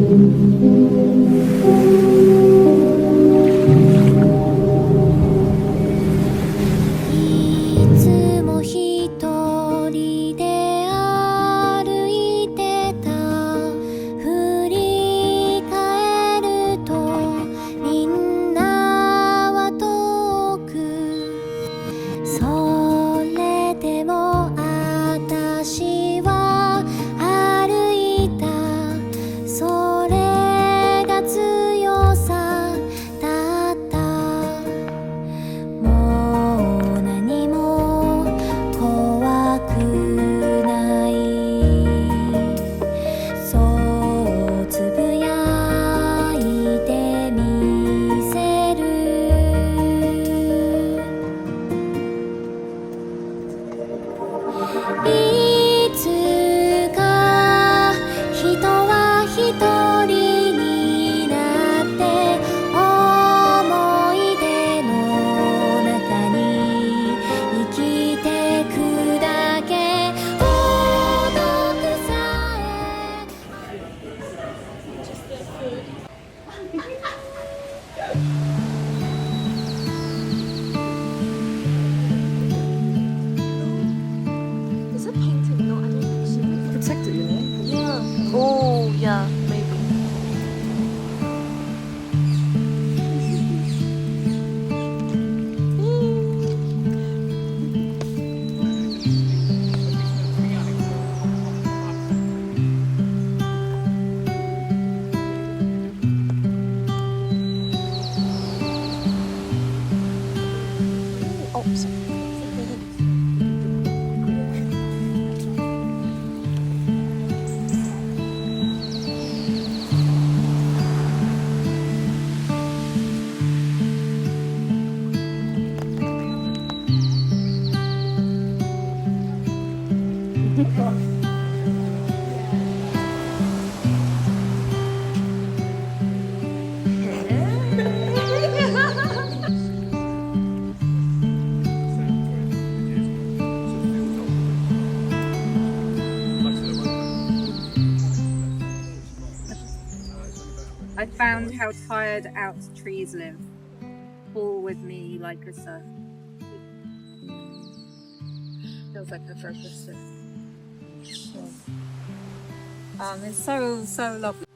つも一人で歩いてた。振り返るとみんなは遠く。それでも私は歩いた。それが強さだった。もう何も怖くない。そうつぶやいてみせる。いつか人は一人になって思い出の中に生きてくだけ。孤独さえIs it painting? No, I don't think so. Protect it, you know. Yeah. Oh, yeah, maybe. Oh, sorry. I found how tired out trees live. Fall with me like a surf. Feels like a first visit. It's so lovely.